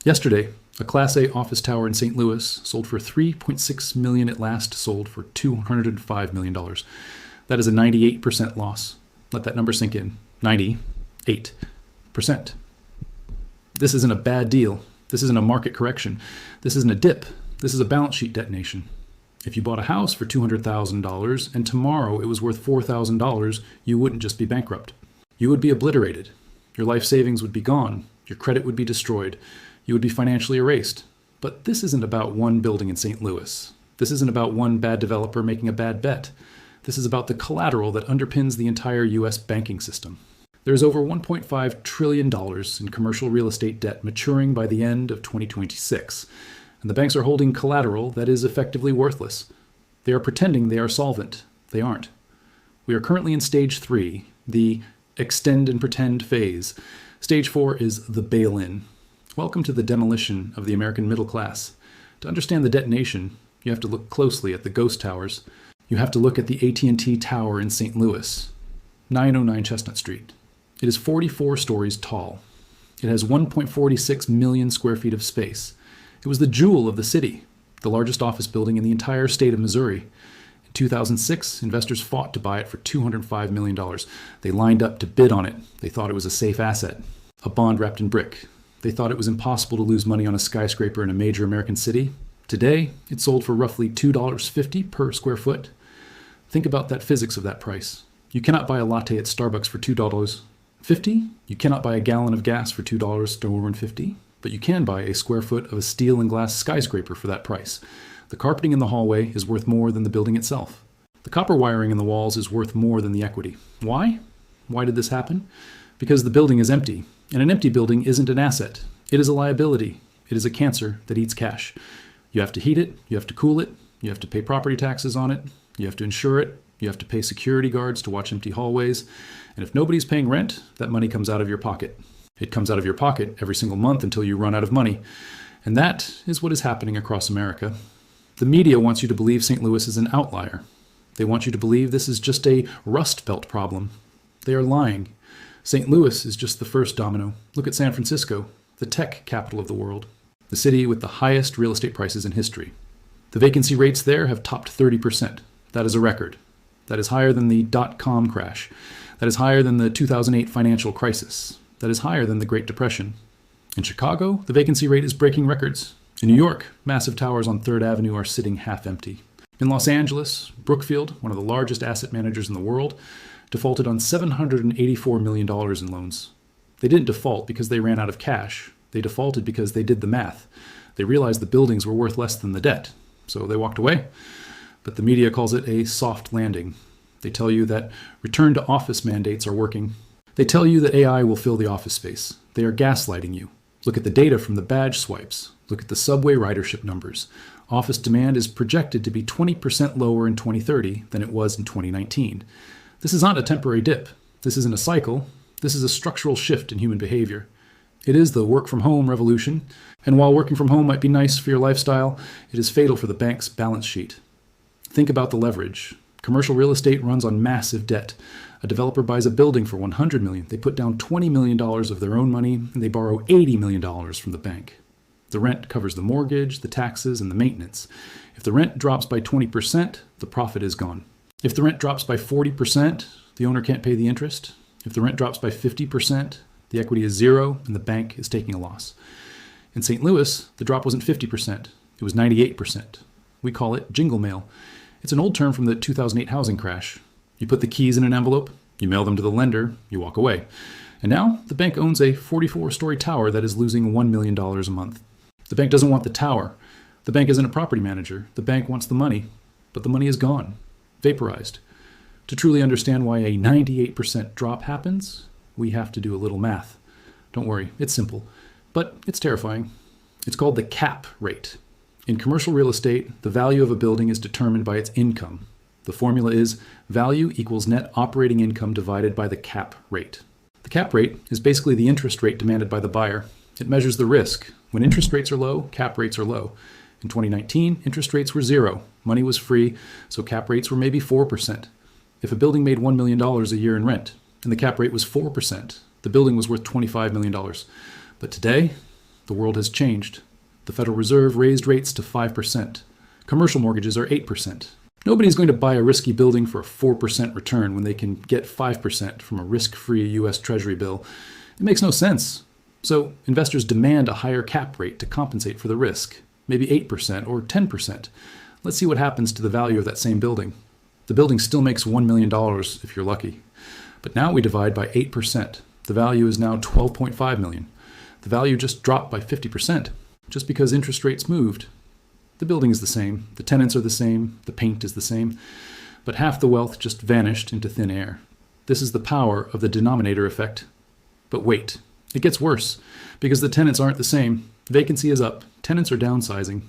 Yesterday, a Class A office tower in St. Louis sold for $3.6 million. It last sold for $205 million. That is a 98% loss. Let that number sink in. 98%. This isn't a bad deal. This isn't a market correction. This isn't a dip. This is a balance sheet detonation. If you bought a house for $200,000 and tomorrow it was worth $4,000, you wouldn't just be bankrupt. You would be obliterated. Your life savings would be gone. Your credit would be destroyed. You would be financially erased. But this isn't about one building in St. Louis. This isn't about one bad developer making a bad bet. This is about the collateral that underpins the entire U.S. banking system. There's over $1.5 trillion in commercial real estate debt maturing by the end of 2026. And the banks are holding collateral that is effectively worthless. They are pretending they are solvent. They aren't. We are currently in stage 3, the extend and pretend phase. Stage 4 is the bail-in. Welcome to the demolition of the American middle class. To understand the detonation, you have to look closely at the ghost towers. You have to look at the AT&T Tower in St. Louis, 909 Chestnut Street. It is 44 stories tall. It has 1.46 million square feet of space. It was the jewel of the city, the largest office building in the entire state of Missouri. In 2006, investors fought to buy it for $205 million. They lined up to bid on it. They thought it was a safe asset, a bond wrapped in brick. They thought it was impossible to lose money on a skyscraper in a major American city. Today, it sold for roughly $2.50 per square foot. Think about that physics of that price. You cannot buy a latte at Starbucks for $2.50. You cannot buy a gallon of gas for $2.50. But you can buy a square foot of a steel and glass skyscraper for that price. The carpeting in the hallway is worth more than the building itself. The copper wiring in the walls is worth more than the equity. Why? Why did this happen? Because the building is empty. And an empty building isn't an asset. It is a liability. It is a cancer that eats cash. You have to heat it. You have to cool it. You have to pay property taxes on it. You have to insure it. You have to pay security guards to watch empty hallways. And if nobody's paying rent, that money comes out of your pocket. It comes out of your pocket every single month until you run out of money. And that is what is happening across America. The media wants you to believe St. Louis is an outlier. They want you to believe this is just a Rust Belt problem. They are lying. St. Louis is just the first domino. Look at San Francisco, the tech capital of the world, the city with the highest real estate prices in history. The vacancy rates there have topped 30%. That is a record. That is higher than the dot-com crash. That is higher than the 2008 financial crisis. That is higher than the Great Depression. In Chicago, the vacancy rate is breaking records. In New York, massive towers on 3rd Avenue are sitting half empty. In Los Angeles, Brookfield, one of the largest asset managers in the world, defaulted on $784 million in loans. They didn't default because they ran out of cash. They defaulted because they did the math. They realized the buildings were worth less than the debt, so they walked away. But the media calls it a soft landing. They tell you that return to office mandates are working. They tell you that AI will fill the office space. They are gaslighting you. Look at the data from the badge swipes. Look at the subway ridership numbers. Office demand is projected to be 20% lower in 2030 than it was in 2019. This is not a temporary dip. This isn't a cycle. This is a structural shift in human behavior. It is the work from home revolution. And while working from home might be nice for your lifestyle, it is fatal for the bank's balance sheet. Think about the leverage. Commercial real estate runs on massive debt. A developer buys a building for $100 million. They put down $20 million of their own money, and they borrow $80 million from the bank. The rent covers the mortgage, the taxes, and the maintenance. If the rent drops by 20%, the profit is gone. If the rent drops by 40%, the owner can't pay the interest. If the rent drops by 50%, the equity is zero, and the bank is taking a loss. In St. Louis, the drop wasn't 50%. It was 98%. We call it jingle mail. It's an old term from the 2008 housing crash. You put the keys in an envelope, you mail them to the lender, you walk away. And now the bank owns a 44-story tower that is losing $1 million a month. The bank doesn't want the tower. The bank isn't a property manager. The bank wants the money, but the money is gone, vaporized. To truly understand why a 98% drop happens, we have to do a little math. Don't worry, it's simple, but it's terrifying. It's called the cap rate. In commercial real estate, the value of a building is determined by its income. The formula is value equals net operating income divided by the cap rate. The cap rate is basically the interest rate demanded by the buyer. It measures the risk. When interest rates are low, cap rates are low. In 2019, interest rates were zero. Money was free, so cap rates were maybe 4%. If a building made $1 million a year in rent, and the cap rate was 4%, the building was worth $25 million. But today, The world has changed. The Federal Reserve raised rates to 5%. Commercial mortgages are 8%. Nobody's going to buy a risky building for a 4% return when they can get 5% from a risk-free U.S. Treasury bill. It makes no sense. So investors demand a higher cap rate to compensate for the risk, maybe 8% or 10%. Let's see what happens to the value of that same building. The building still makes $1 million if you're lucky. But now we divide by 8%. The value is now $12.5 million. The value just dropped by 50%, just because interest rates moved. The building is the same, the tenants are the same, the paint is the same, but half the wealth just vanished into thin air. This is the power of the denominator effect. But wait, it gets worse, because the tenants aren't the same. Vacancy is up, tenants are downsizing.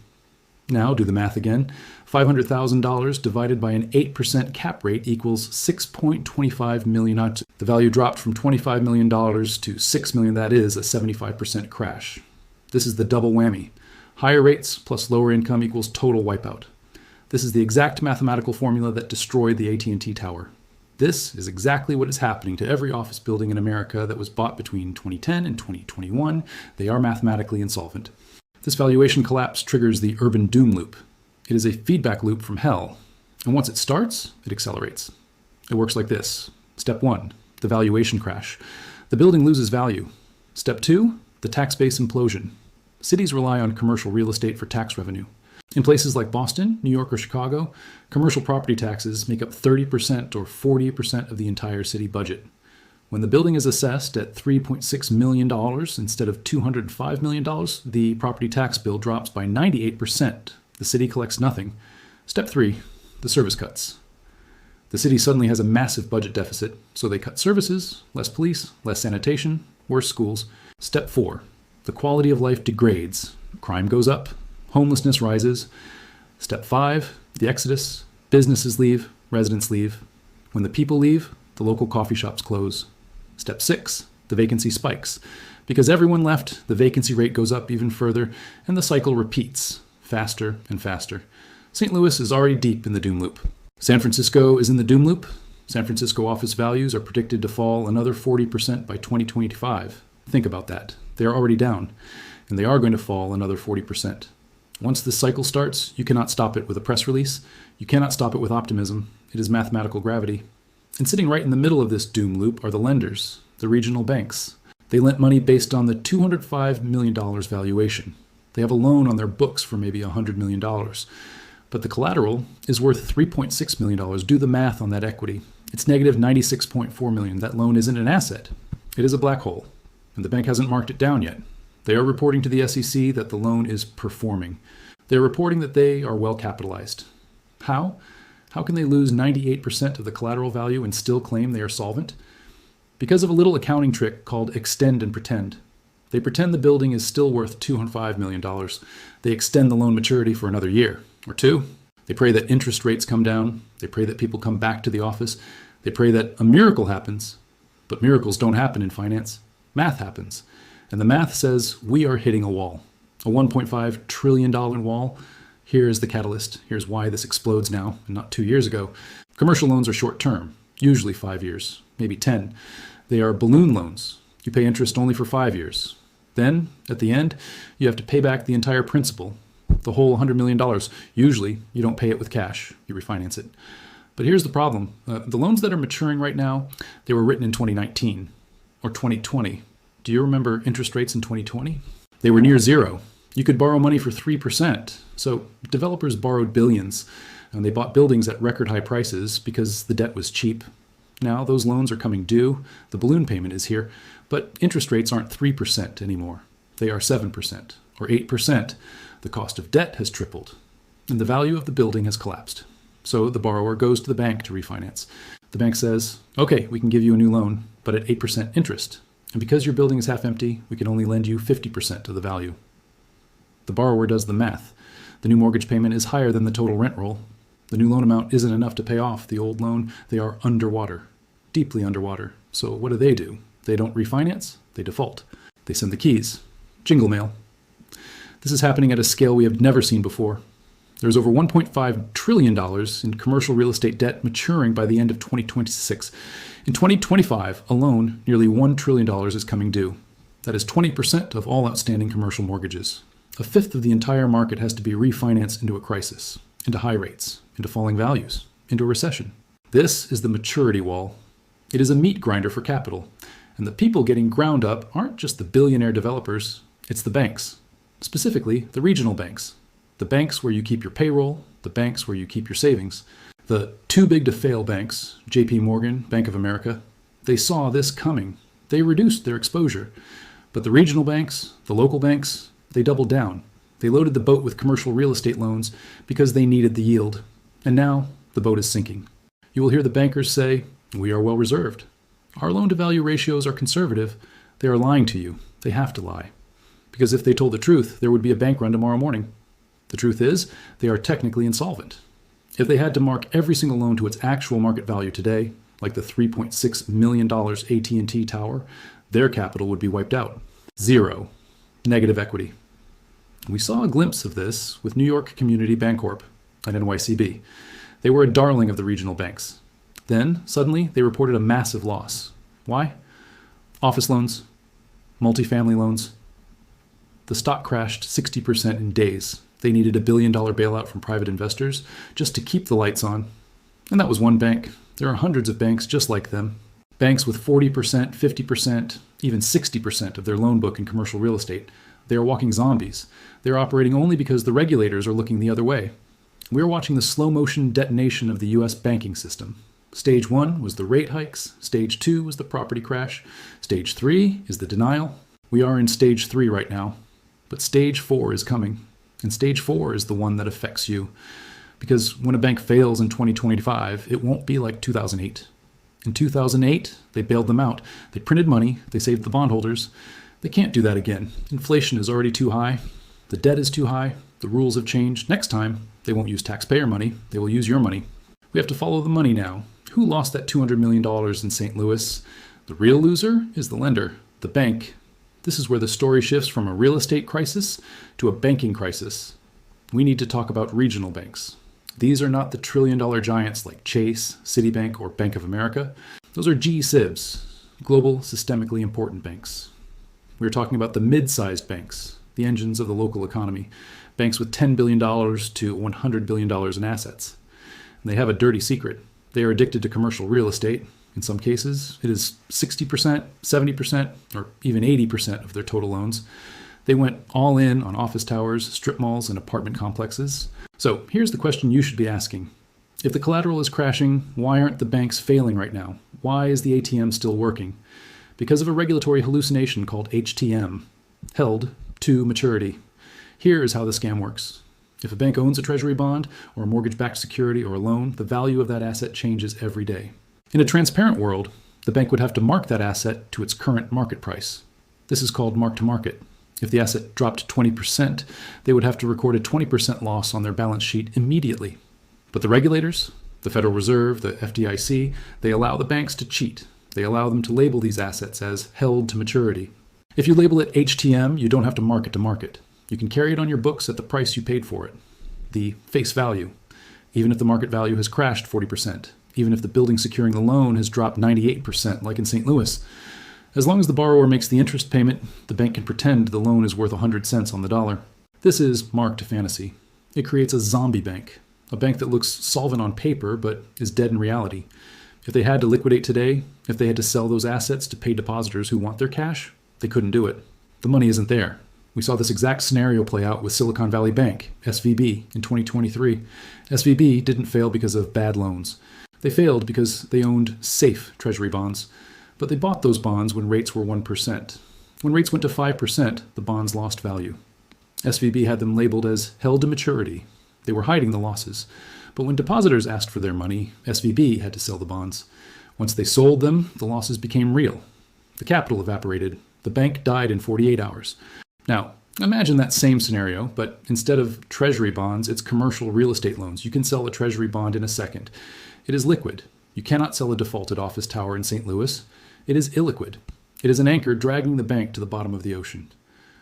Now do the math again. $500,000 divided by an 8% cap rate equals $6.25 million. The value dropped from $25 million to $6 million. That is a 75% crash. This is the double whammy. Higher rates plus lower income equals total wipeout. This is the exact mathematical formula that destroyed the AT&T tower. This is exactly what is happening to every office building in America that was bought between 2010 and 2021. They are mathematically insolvent. This valuation collapse triggers the urban doom loop. It is a feedback loop from hell. And once it starts, it accelerates. It works like this. Step 1, the valuation crash. The building loses value. Step 2, the tax base implosion. Cities rely on commercial real estate for tax revenue. In places like Boston, New York, or Chicago, commercial property taxes make up 30% or 40% of the entire city budget. When the building is assessed at $3.6 million instead of $205 million, the property tax bill drops by 98%. The city collects nothing. Step 3, the service cuts. The city suddenly has a massive budget deficit, so they cut services, less police, less sanitation, worse schools. Step 4, the quality of life degrades. Crime goes up, homelessness rises. Step 5, the exodus. Businesses leave, residents leave. When the people leave, the local coffee shops close. Step 6, the vacancy spikes. Because everyone left, the vacancy rate goes up even further, and the cycle repeats, faster and faster. St. Louis is already deep in the doom loop. San Francisco is in the doom loop. San Francisco office values are predicted to fall another 40% by 2025. Think about that. They are already down, and they are going to fall another 40%. Once this cycle starts, you cannot stop it with a press release. You cannot stop it with optimism. It is mathematical gravity. And sitting right in the middle of this doom loop are the lenders, the regional banks. They lent money based on the $205 million valuation. They have a loan on their books for maybe $100 million. But the collateral is worth $3.6 million. Do the math on that equity. It's negative $96.4 million. That loan isn't an asset. It is a black hole. And the bank hasn't marked it down yet. They are reporting to the SEC that the loan is performing. They're reporting that they are well capitalized. How? How can they lose 98% of the collateral value and still claim they are solvent? Because of a little accounting trick called extend and pretend. They pretend the building is still worth $205 million. They extend the loan maturity for another year or two. They pray that interest rates come down. They pray that people come back to the office. They pray that a miracle happens. But miracles don't happen in finance. Math happens. And the math says we are hitting a wall. A $1.5 trillion wall. Here is the catalyst. Here's why this explodes now and not 2 years ago. Commercial loans are short term, usually 5 years, maybe 10. They are balloon loans. You pay interest only for 5 years. Then, at the end, you have to pay back the entire principal, the whole $100 million. Usually, you don't pay it with cash. You refinance it. But here's the problem. The loans that are maturing right now, they were written in 2019 or 2020. Do you remember interest rates in 2020? They were near zero. You could borrow money for 3%. So developers borrowed billions, and they bought buildings at record high prices because the debt was cheap. Now those loans are coming due. The balloon payment is here, but interest rates aren't 3% anymore. They are 7% or 8%. The cost of debt has tripled, and the value of the building has collapsed. So the borrower goes to the bank to refinance. The bank says, okay, we can give you a new loan, but at 8% interest. And because your building is half empty, we can only lend you 50% of the value. The borrower does the math. The new mortgage payment is higher than the total rent roll. The new loan amount isn't enough to pay off the old loan. They are underwater, deeply underwater. So what do? They don't refinance, they default. They send the keys. Jingle mail. This is happening at a scale we have never seen before. There's over $1.5 trillion in commercial real estate debt maturing by the end of 2026. In 2025 alone, nearly $1 trillion is coming due. That is 20% of all outstanding commercial mortgages. A fifth of the entire market has to be refinanced into a crisis, into high rates, into falling values, into a recession. This is the maturity wall. It is a meat grinder for capital. And the people getting ground up aren't just the billionaire developers, it's the banks. Specifically, the regional banks. The banks where you keep your payroll, the banks where you keep your savings. The too big to fail banks, JP Morgan, Bank of America, they saw this coming. They reduced their exposure. But the regional banks, the local banks, they doubled down. They loaded the boat with commercial real estate loans because they needed the yield. And now the boat is sinking. You will hear the bankers say, "We are well reserved. Our loan-to-value ratios are conservative." They are lying to you. They have to lie. Because if they told the truth, there would be a bank run tomorrow morning. The truth is, they are technically insolvent. If they had to mark every single loan to its actual market value today, like the $3.6 million AT&T tower, their capital would be wiped out. Zero. Negative equity. We saw a glimpse of this with New York Community Bancorp and NYCB. They were a darling of the regional banks. Then, suddenly, they reported a massive loss. Why? Office loans, multifamily loans. The stock crashed 60% in days. They needed $1 billion bailout from private investors just to keep the lights on. And that was one bank. There are hundreds of banks just like them. Banks with 40%, 50%, even 60% of their loan book in commercial real estate. They are walking zombies. They are operating only because the regulators are looking the other way. We are watching the slow-motion detonation of the U.S. banking system. Stage 1 was the rate hikes. Stage 2 was the property crash. Stage 3 is the denial. We are in stage 3 right now. But stage 4 is coming. And stage 4 is the one that affects you. Because when a bank fails in 2025, it won't be like 2008. In 2008, they bailed them out. They printed money. They saved the bondholders. They can't do that again. Inflation is already too high. The debt is too high. The rules have changed. Next time, they won't use taxpayer money. They will use your money. We have to follow the money now. Who lost that $200 million in St. Louis? The real loser is the lender, the bank. This is where the story shifts from a real estate crisis to a banking crisis. We need to talk about regional banks. These are not the trillion-dollar giants like Chase, Citibank, or Bank of America. Those are GSIBs, global systemically important banks. We're talking about the mid-sized banks, the engines of the local economy, banks with $10 billion to $100 billion in assets. And they have a dirty secret. They are addicted to commercial real estate. In some cases, it is 60%, 70%, or even 80% of their total loans. They went all in on office towers, strip malls, and apartment complexes. So here's the question you should be asking. If the collateral is crashing, why aren't the banks failing right now? Why is the ATM still working? Because of a regulatory hallucination called HTM, held to maturity. Here is how the scam works. If a bank owns a treasury bond or a mortgage-backed security or a loan, the value of that asset changes every day. In a transparent world, the bank would have to mark that asset to its current market price. This is called mark-to-market. If the asset dropped 20%, they would have to record a 20% loss on their balance sheet immediately. But the regulators, the Federal Reserve, the FDIC, they allow the banks to cheat. They allow them to label these assets as held to maturity. If you label it HTM, you don't have to mark it to market. You can carry it on your books at the price you paid for it, the face value, even if the market value has crashed 40%, even if the building securing the loan has dropped 98%, like in St. Louis. As long as the borrower makes the interest payment, the bank can pretend the loan is worth 100 cents on the dollar. This is mark to fantasy. It creates a zombie bank, a bank that looks solvent on paper but is dead in reality. If they had to liquidate today, if they had to sell those assets to pay depositors who want their cash, they couldn't do it. The money isn't there. We saw this exact scenario play out with Silicon Valley Bank, SVB, in 2023. SVB didn't fail because of bad loans. They failed because they owned safe treasury bonds. But they bought those bonds when rates were 1%. When rates went to 5%, the bonds lost value. SVB had them labeled as held to maturity. They were hiding the losses. But when depositors asked for their money, SVB had to sell the bonds. Once they sold them, the losses became real. The capital evaporated. The bank died in 48 hours. Now, imagine that same scenario, but instead of treasury bonds, it's commercial real estate loans. You can sell a treasury bond in a second. It is liquid. You cannot sell a defaulted office tower in St. Louis. It is illiquid. It is an anchor dragging the bank to the bottom of the ocean.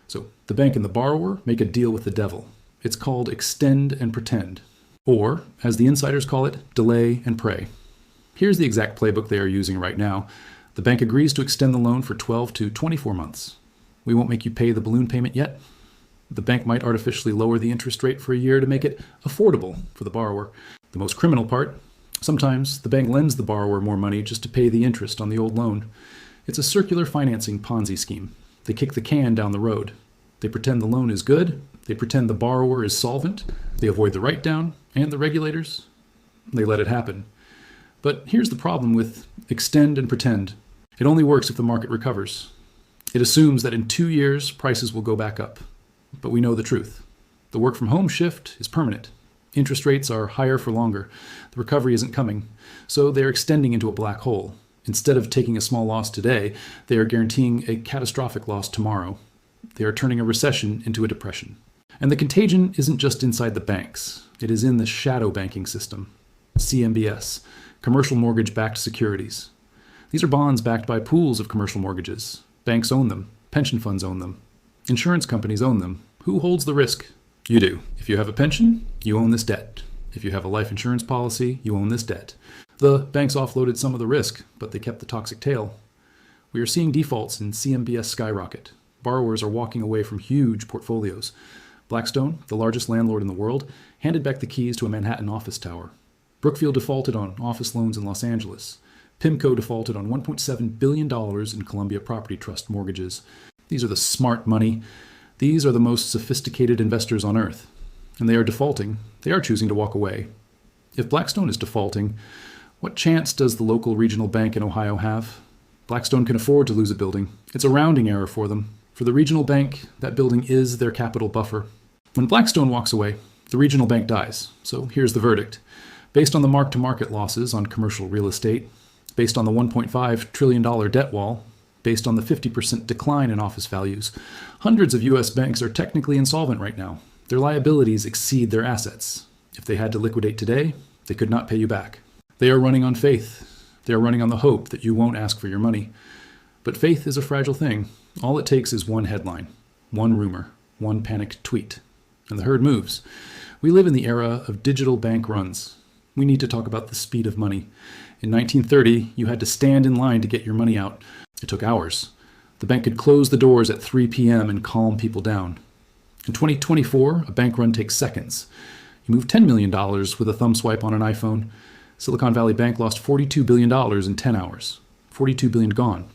So the bank and the borrower make a deal with the devil. It's called extend and pretend. Or, as the insiders call it, delay and pray. Here's the exact playbook they are using right now. The bank agrees to extend the loan for 12 to 24 months. We won't make you pay the balloon payment yet. The bank might artificially lower the interest rate for a year to make it affordable for the borrower. The most criminal part, sometimes the bank lends the borrower more money just to pay the interest on the old loan. It's a circular financing Ponzi scheme. They kick the can down the road. They pretend the loan is good. They pretend the borrower is solvent. They avoid the write-down and the regulators. They let it happen. But here's the problem with extend and pretend. It only works if the market recovers. It assumes that in 2 years, prices will go back up. But we know the truth. The work from home shift is permanent. Interest rates are higher for longer. The recovery isn't coming. So they're extending into a black hole. Instead of taking a small loss today, they are guaranteeing a catastrophic loss tomorrow. They are turning a recession into a depression. And the contagion isn't just inside the banks. It is in the shadow banking system. CMBS, commercial mortgage-backed securities. These are bonds backed by pools of commercial mortgages. Banks own them. Pension funds own them. Insurance companies own them. Who holds the risk? You do. If you have a pension, you own this debt. If you have a life insurance policy, you own this debt. The banks offloaded some of the risk, but they kept the toxic tail. We are seeing defaults in CMBS skyrocket. Borrowers are walking away from huge portfolios. Blackstone, the largest landlord in the world, handed back the keys to a Manhattan office tower. Brookfield defaulted on office loans in Los Angeles. PIMCO defaulted on $1.7 billion in Columbia Property Trust mortgages. These are the smart money. These are the most sophisticated investors on earth. And they are defaulting. They are choosing to walk away. If Blackstone is defaulting, what chance does the local regional bank in Ohio have? Blackstone can afford to lose a building. It's a rounding error for them. For the regional bank, that building is their capital buffer. When Blackstone walks away, the regional bank dies. So here's the verdict. Based on the mark-to-market losses on commercial real estate, based on the $1.5 trillion debt wall, based on the 50% decline in office values, hundreds of U.S. banks are technically insolvent right now. Their liabilities exceed their assets. If they had to liquidate today, they could not pay you back. They are running on faith. They are running on the hope that you won't ask for your money. But faith is a fragile thing. All it takes is one headline, one rumor, one panicked tweet, and the herd moves. We live in the era of digital bank runs. We need to talk about the speed of money. In 1930, you had to stand in line to get your money out. It took hours. The bank could close the doors at 3 p.m. and calm people down. In 2024, a bank run takes seconds. You move $10 million with a thumb swipe on an iPhone. Silicon Valley Bank lost $42 billion in 10 hours. $42 billion gone.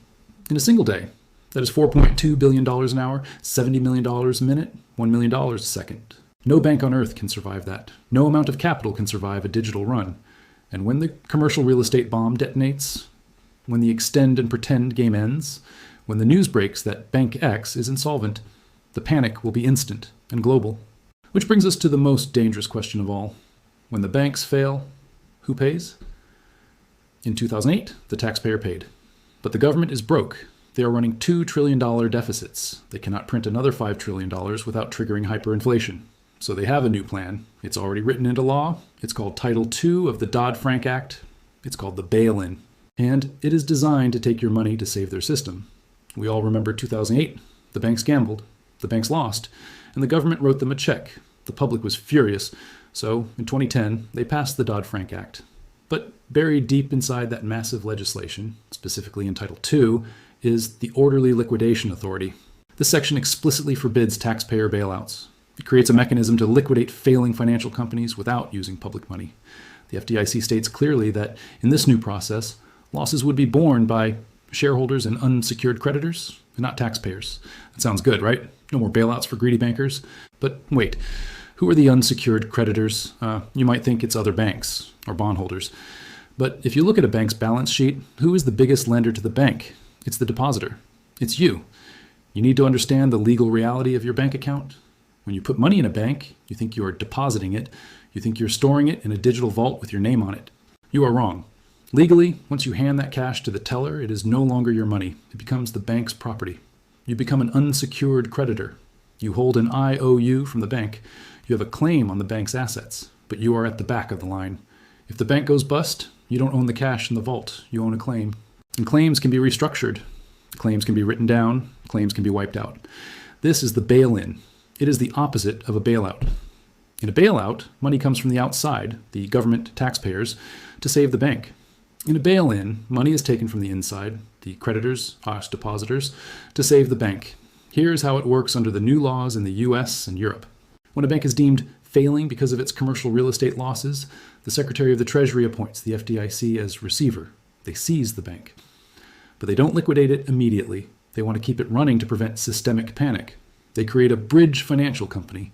In a single day. That is $4.2 billion an hour, $70 million a minute, $1 million a second. No bank on earth can survive that. No amount of capital can survive a digital run. And when the commercial real estate bomb detonates, when the extend and pretend game ends, when the news breaks that Bank X is insolvent, the panic will be instant and global. Which brings us to the most dangerous question of all. When the banks fail, who pays? In 2008, the taxpayer paid. But the government is broke. They are running $2 trillion deficits. They cannot print another $5 trillion without triggering hyperinflation. So they have a new plan. It's already written into law. It's called Title II of the Dodd-Frank Act. It's called the bail-in. And it is designed to take your money to save their system. We all remember 2008. The banks gambled. The banks lost. And the government wrote them a check. The public was furious. So in 2010, they passed the Dodd-Frank Act. But buried deep inside that massive legislation, specifically in Title II, is the Orderly Liquidation Authority. This section explicitly forbids taxpayer bailouts. It creates a mechanism to liquidate failing financial companies without using public money. The FDIC states clearly that in this new process, losses would be borne by shareholders and unsecured creditors, and not taxpayers. That sounds good, right? No more bailouts for greedy bankers. But wait, who are the unsecured creditors? You might think it's other banks or bondholders. But if you look at a bank's balance sheet, who is the biggest lender to the bank? It's the depositor. It's you. You need to understand the legal reality of your bank account. When you put money in a bank, you think you are depositing it. You think you're storing it in a digital vault with your name on it. You are wrong. Legally, once you hand that cash to the teller, it is no longer your money. It becomes the bank's property. You become an unsecured creditor. You hold an IOU from the bank. You have a claim on the bank's assets, but you are at the back of the line. If the bank goes bust, you don't own the cash in the vault. You own a claim. And claims can be restructured. Claims can be written down. Claims can be wiped out. This is the bail-in. It is the opposite of a bailout. In a bailout, money comes from the outside, the government, taxpayers, to save the bank. In a bail-in, money is taken from the inside, the creditors, us depositors, to save the bank. Here's how it works under the new laws in the US and Europe. When a bank is deemed failing because of its commercial real estate losses, the Secretary of the Treasury appoints the FDIC as receiver. They seize the bank. But they don't liquidate it immediately. They want to keep it running to prevent systemic panic. They create a bridge financial company.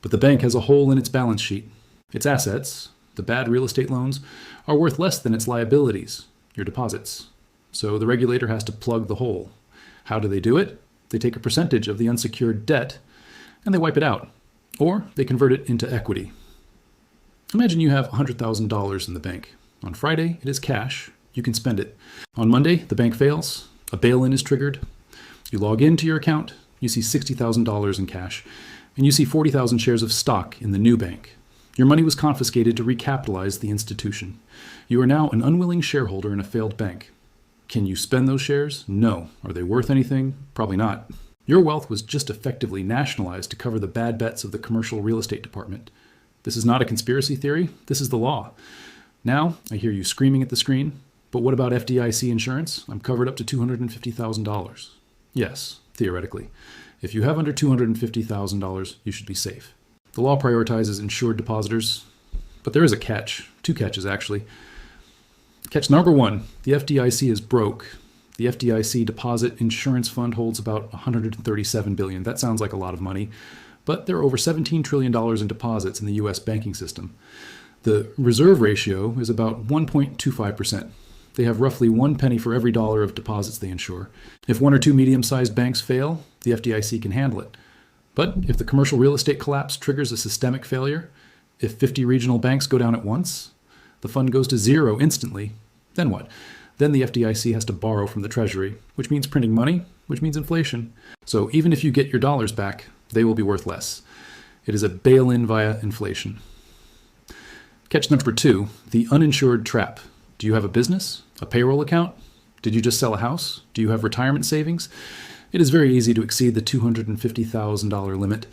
But the bank has a hole in its balance sheet. Its assets, the bad real estate loans, are worth less than its liabilities, your deposits. So the regulator has to plug the hole. How do they do it? They take a percentage of the unsecured debt and they wipe it out. Or they convert it into equity. Imagine you have $100,000 in the bank. On Friday, it is cash. You can spend it. On Monday, the bank fails. A bail-in is triggered. You log into your account. You see $60,000 in cash. And you see 40,000 shares of stock in the new bank. Your money was confiscated to recapitalize the institution. You are now an unwilling shareholder in a failed bank. Can you spend those shares? No. Are they worth anything? Probably not. Your wealth was just effectively nationalized to cover the bad bets of the commercial real estate department. This is not a conspiracy theory. This is the law. Now, I hear you screaming at the screen, but what about FDIC insurance? I'm covered up to $250,000. Yes, theoretically. If you have under $250,000, you should be safe. The law prioritizes insured depositors, but there is a catch. Two catches, actually. Catch number one, the FDIC is broke. The FDIC Deposit Insurance Fund holds about $137 billion. That sounds like a lot of money, but there are over $17 trillion in deposits in the U.S. banking system. The reserve ratio is about 1.25%. They have roughly 1 penny for every dollar of deposits they insure. If one or two medium-sized banks fail, the FDIC can handle it. But if the commercial real estate collapse triggers a systemic failure, if 50 regional banks go down at once, the fund goes to zero instantly. Then what? Then the FDIC has to borrow from the Treasury, which means printing money, which means inflation. So even if you get your dollars back, they will be worth less. It is a bail-in via inflation. Catch number two, the uninsured trap. Do you have a business? A payroll account? Did you just sell a house? Do you have retirement savings? It is very easy to exceed the $250,000 limit.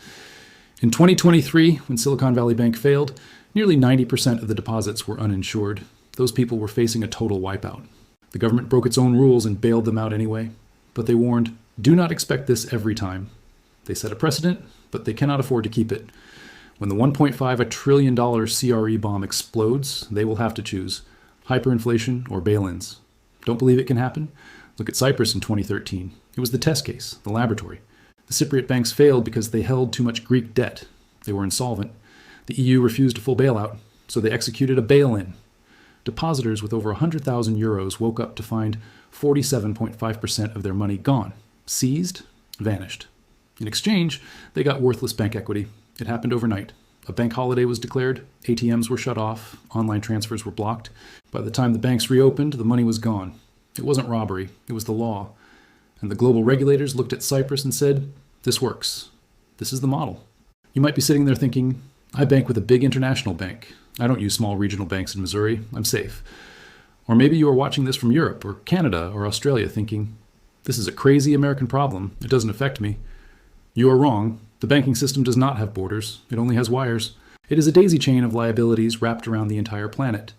In 2023, when Silicon Valley Bank failed, nearly 90% of the deposits were uninsured. Those people were facing a total wipeout. The government broke its own rules and bailed them out anyway. But they warned, do not expect this every time. They set a precedent, but they cannot afford to keep it. When the $1.5 trillion CRE bomb explodes, they will have to choose hyperinflation or bail-ins. Don't believe it can happen? Look at Cyprus in 2013. It was the test case, the laboratory. The Cypriot banks failed because they held too much Greek debt. They were insolvent. The EU refused a full bailout, so they executed a bail-in. Depositors with over 100,000 euros woke up to find 47.5% of their money gone, seized, vanished. In exchange, they got worthless bank equity. It happened overnight. A bank holiday was declared, ATMs were shut off, online transfers were blocked. By the time the banks reopened, the money was gone. It wasn't robbery, it was the law. And the global regulators looked at Cyprus and said, this works. This is the model. You might be sitting there thinking, I bank with a big international bank. I don't use small regional banks in Missouri. I'm safe. Or maybe you are watching this from Europe or Canada or Australia thinking, this is a crazy American problem. It doesn't affect me. You are wrong. The banking system does not have borders. It only has wires. It is a daisy chain of liabilities wrapped around the entire planet.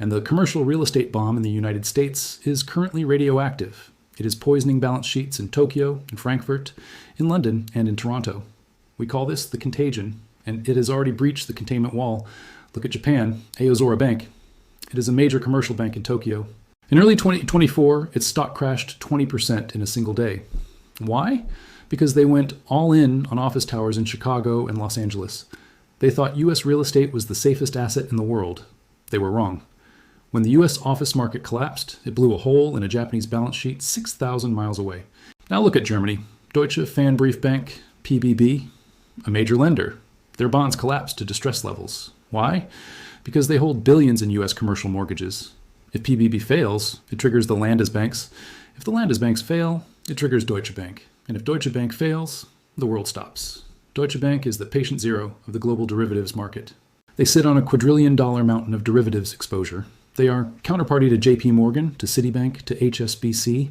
And the commercial real estate bomb in the United States is currently radioactive. It is poisoning balance sheets in Tokyo, in Frankfurt, in London, and in Toronto. We call this the contagion, and it has already breached the containment wall. Look at Japan, Aozora Bank. It is a major commercial bank in Tokyo. In early 2024, its stock crashed 20% in a single day. Why? Because they went all in on office towers in Chicago and Los Angeles. They thought U.S. real estate was the safest asset in the world. They were wrong. When the U.S. office market collapsed, it blew a hole in a Japanese balance sheet 6,000 miles away. Now look at Germany. Deutsche Pfandbriefbank, PBB, a major lender. Their bonds collapsed to distress levels. Why? Because they hold billions in U.S. commercial mortgages. If PBB fails, it triggers the Landesbanks. If the Landesbanks fail, it triggers Deutsche Bank. And if Deutsche Bank fails, the world stops. Deutsche Bank is the patient zero of the global derivatives market. They sit on a quadrillion-dollar mountain of derivatives exposure. They are counterparty to JP Morgan, to Citibank, to HSBC.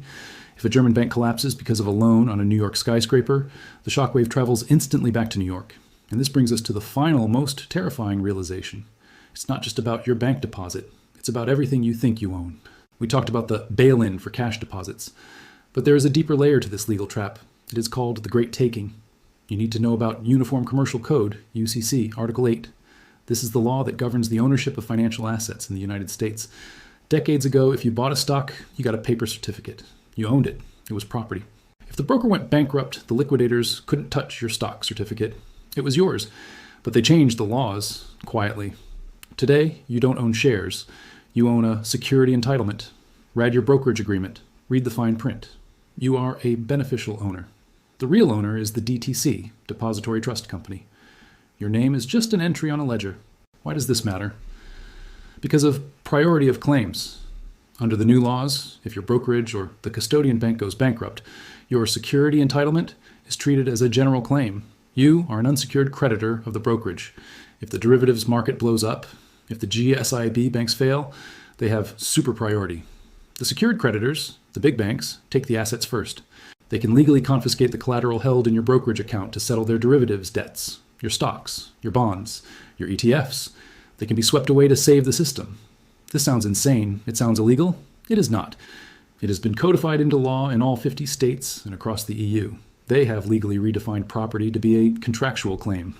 If a German bank collapses because of a loan on a New York skyscraper, the shockwave travels instantly back to New York. And this brings us to the final, most terrifying realization. It's not just about your bank deposit. It's about everything you think you own. We talked about the bail-in for cash deposits. But there is a deeper layer to this legal trap. It is called the Great Taking. You need to know about Uniform Commercial Code, UCC, Article 8. This is the law that governs the ownership of financial assets in the United States. Decades ago, if you bought a stock, you got a paper certificate. You owned it. It was property. If the broker went bankrupt, the liquidators couldn't touch your stock certificate. It was yours. But they changed the laws quietly. Today, you don't own shares. You own a security entitlement. Read your brokerage agreement. Read the fine print. You are a beneficial owner. The real owner is the DTC, Depository Trust Company. Your name is just an entry on a ledger. Why does this matter? Because of priority of claims. Under the new laws, if your brokerage or the custodian bank goes bankrupt, your security entitlement is treated as a general claim. You are an unsecured creditor of the brokerage. If the derivatives market blows up, if the GSIB banks fail, they have super priority. The secured creditors, the big banks, take the assets first. They can legally confiscate the collateral held in your brokerage account to settle their derivatives debts, your stocks, your bonds, your ETFs. They can be swept away to save the system. This sounds insane. It sounds illegal. It is not. It has been codified into law in all 50 states and across the EU. They have legally redefined property to be a contractual claim,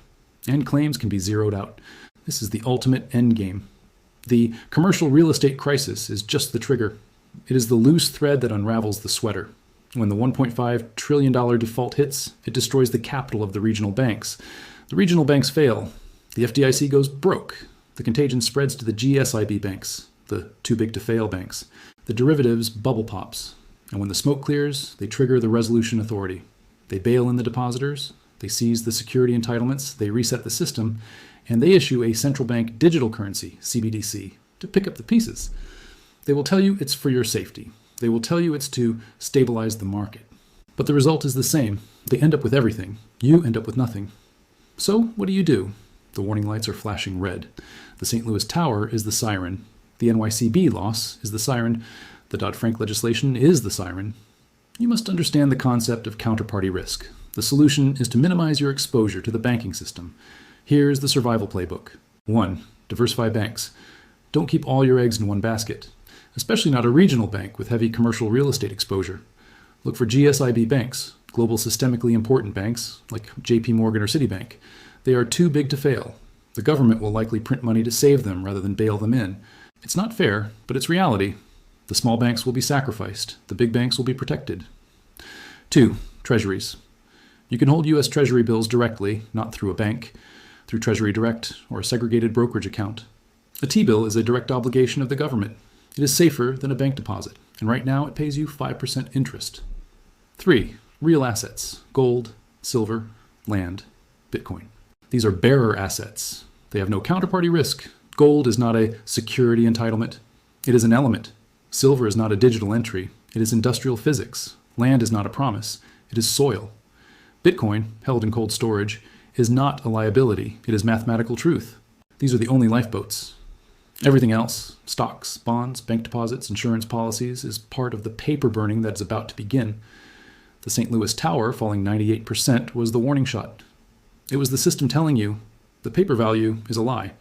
and claims can be zeroed out. This is the ultimate endgame. The commercial real estate crisis is just the trigger. It is the loose thread that unravels the sweater. When the $1.5 trillion default hits, it destroys the capital of the regional banks. The regional banks fail. The FDIC goes broke. The contagion spreads to the GSIB banks, the too big to fail banks. The derivatives bubble pops. And when the smoke clears, they trigger the resolution authority. They bail in the depositors. They seize the security entitlements. They reset the system. And they issue a central bank digital currency, CBDC, to pick up the pieces. They will tell you it's for your safety. They will tell you it's to stabilize the market. But the result is the same. They end up with everything. You end up with nothing. So what do? The warning lights are flashing red. The St. Louis Tower is the siren. The NYCB loss is the siren. The Dodd-Frank legislation is the siren. You must understand the concept of counterparty risk. The solution is to minimize your exposure to the banking system. Here's the survival playbook. 1. Diversify banks. Don't keep all your eggs in one basket, especially not a regional bank with heavy commercial real estate exposure. Look for GSIB banks, global systemically important banks like JP Morgan or Citibank. They are too big to fail. The government will likely print money to save them rather than bail them in. It's not fair, but it's reality. The small banks will be sacrificed. The big banks will be protected. 2. Treasuries. You can hold U.S. Treasury bills directly, not through a bank, through Treasury Direct or a segregated brokerage account. A T-bill is a direct obligation of the government. It is safer than a bank deposit, and right now it pays you 5% interest. 3. Real assets. Gold, silver, land, Bitcoin. These are bearer assets. They have no counterparty risk. Gold is not a security entitlement. It is an element. Silver is not a digital entry. It is industrial physics. Land is not a promise. It is soil. Bitcoin, held in cold storage, is not a liability. It is mathematical truth. These are the only lifeboats. Everything else, stocks, bonds, bank deposits, insurance policies, is part of the paper burning that is about to begin. The St. Louis Tower falling 98% was the warning shot. It was the system telling you the paper value is a lie.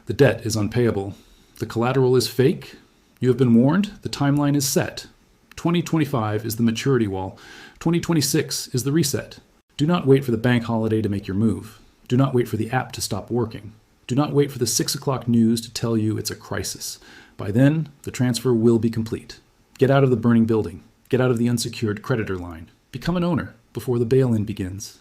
The debt is unpayable. The collateral is fake. You have been warned. The timeline is set. 2025 is the maturity wall. 2026 is the reset. Do not wait for the bank holiday to make your move. Do not wait for the app to stop working. Do not wait for the 6 o'clock news to tell you it's a crisis. By then, the transfer will be complete. Get out of the burning building. Get out of the unsecured creditor line. Become an owner before the bail-in begins.